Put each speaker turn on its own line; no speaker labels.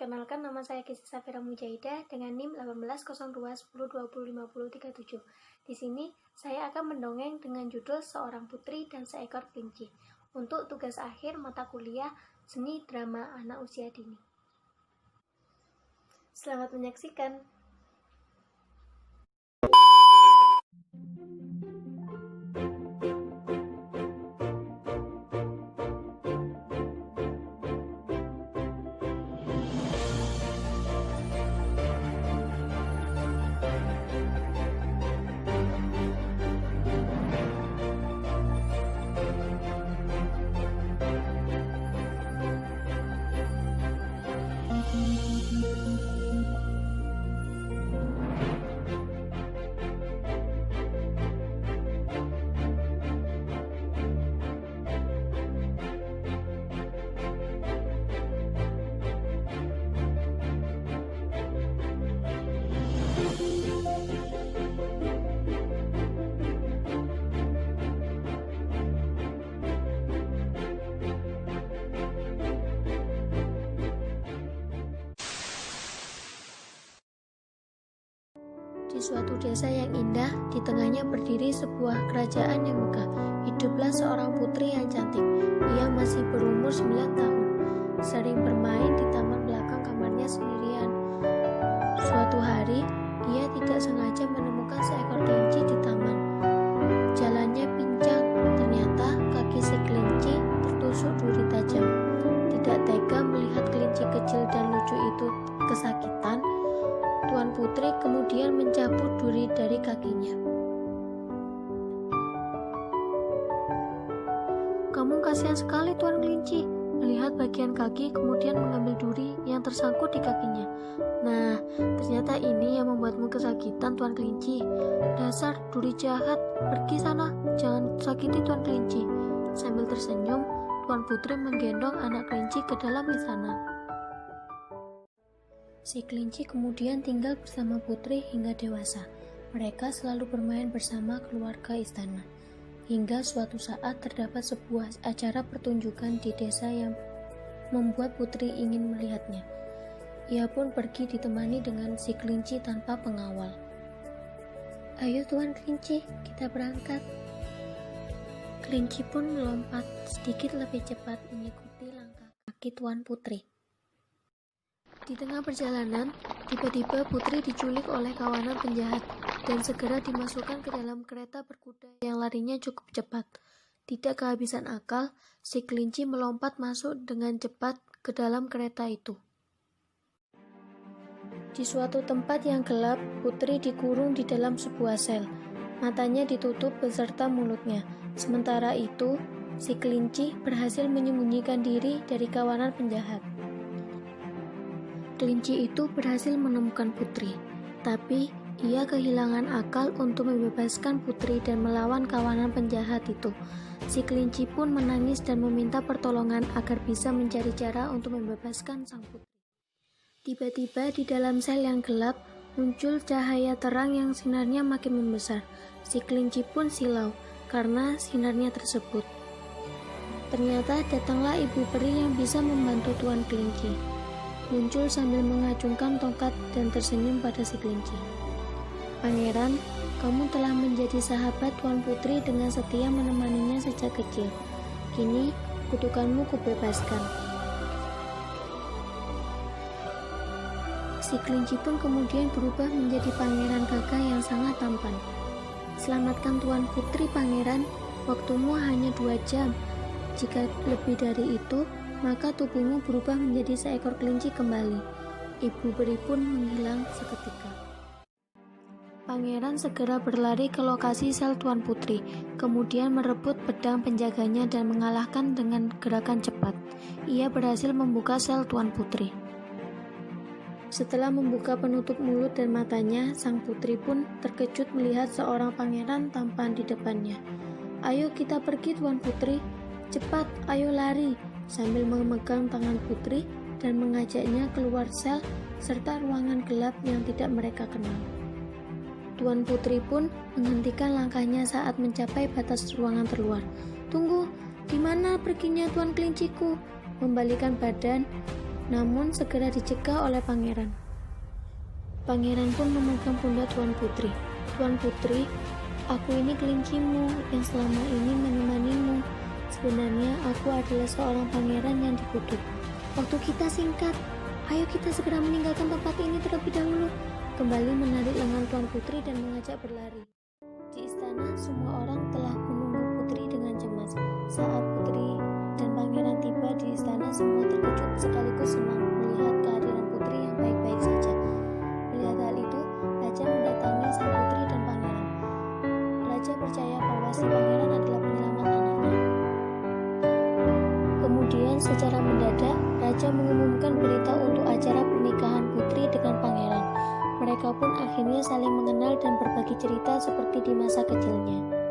Perkenalkan, nama saya Kisah Safira Mujahidah dengan NIM 180210205037. Di sini saya akan mendongeng dengan judul Seorang Putri dan Seekor Kelinci untuk tugas akhir mata kuliah Seni Drama Anak Usia Dini. Selamat menyaksikan. Di suatu desa yang indah, di tengahnya berdiri sebuah kerajaan yang megah. Hiduplah seorang putri yang cantik. Ia masih berumur 9 tahun. Sering bermain di taman belakang kamarnya sendirian. Suatu hari, ia tidak sengaja menemukan seekor kelinci di taman. Jalannya pincang, ternyata kaki si kelinci tertusuk duri tajam. Tidak tega melihat kelinci kecil dan lucu itu kesakitan, Tuan Putri kemudian mencabut duri dari kakinya. "Kamu kasihan sekali, Tuan Kelinci," melihat bagian kaki kemudian mengambil duri yang tersangkut di kakinya. "Nah, ternyata ini yang membuatmu kesakitan, Tuan Kelinci. Dasar duri jahat, pergi sana, jangan sakiti Tuan Kelinci." Sambil tersenyum, Tuan Putri menggendong anak kelinci ke dalam istana. Si kelinci kemudian tinggal bersama putri hingga dewasa. Mereka selalu bermain bersama keluarga istana. Hingga suatu saat terdapat sebuah acara pertunjukan di desa yang membuat putri ingin melihatnya. Ia pun pergi ditemani dengan si kelinci tanpa pengawal. "Ayo Tuan Kelinci, kita berangkat." Kelinci pun melompat sedikit lebih cepat mengikuti langkah kaki Tuan Putri. Di tengah perjalanan, tiba-tiba putri diculik oleh kawanan penjahat dan segera dimasukkan ke dalam kereta berkuda yang larinya cukup cepat. Tidak kehabisan akal, si kelinci melompat masuk dengan cepat ke dalam kereta itu. Di suatu tempat yang gelap, putri dikurung di dalam sebuah sel. Matanya ditutup beserta mulutnya. Sementara itu, si kelinci berhasil menyembunyikan diri dari kawanan penjahat. Kelinci itu berhasil menemukan putri, tapi ia kehilangan akal untuk membebaskan putri dan melawan kawanan penjahat itu. Si kelinci pun menangis dan meminta pertolongan agar bisa mencari cara untuk membebaskan sang putri. Tiba-tiba di dalam sel yang gelap muncul cahaya terang yang sinarnya makin membesar. Si kelinci pun silau karena sinarnya tersebut. Ternyata datanglah ibu peri yang bisa membantu Tuan Kelinci. Muncul sambil mengacungkan tongkat dan tersenyum pada si kelinci. "Pangeran, kamu telah menjadi sahabat Tuan Putri dengan setia menemaninya sejak kecil. Kini kutukanmu kubebaskan." Si kelinci pun kemudian berubah menjadi pangeran gagah yang sangat tampan. "Selamatkan Tuan Putri, Pangeran. Waktumu hanya 2 jam. Jika lebih dari itu, maka tubuhmu berubah menjadi seekor kelinci kembali." Ibu peri pun menghilang seketika. Pangeran segera berlari ke lokasi sel Tuan Putri, kemudian merebut pedang penjaganya dan mengalahkan dengan gerakan cepat. Ia berhasil membuka sel Tuan Putri. Setelah membuka penutup mulut dan matanya, sang putri pun terkejut melihat seorang pangeran tampan di depannya. "Ayo kita pergi, Tuan Putri. Cepat, ayo lari," sambil memegang tangan putri dan mengajaknya keluar sel serta ruangan gelap yang tidak mereka kenal. Tuan Putri pun menghentikan langkahnya saat mencapai batas ruangan terluar. "Tunggu, di mana perginya Tuan Kelinciku?" Membalikan badan, namun segera dicegah oleh pangeran. Pangeran pun memegang pundak Tuan Putri. "Tuan Putri, aku ini kelincimu yang selama ini menemanimu. Sebenarnya aku adalah seorang pangeran yang dikutuk. Waktu kita singkat, ayo kita segera meninggalkan tempat ini terlebih dahulu." Kembali menarik lengan Tuan Putri dan mengajak berlari. Di istana, semua orang telah menunggu Putri dengan cemas. Saat Putri dan pangeran tiba di istana, semua terkejut sekaligus senang melihat kehadiran Putri yang baik-baik saja. Melihat hal itu, Raja mendatangi sang putri dan pangeran. Raja percaya bahwa si pangeran adalah penyelamat anaknya. Kemudian secara mendadak, Raja mengumumkan berita untuk acara pernikahan Putri dengan pangeran. Mereka pun akhirnya saling mengenal dan berbagi cerita seperti di masa kecilnya.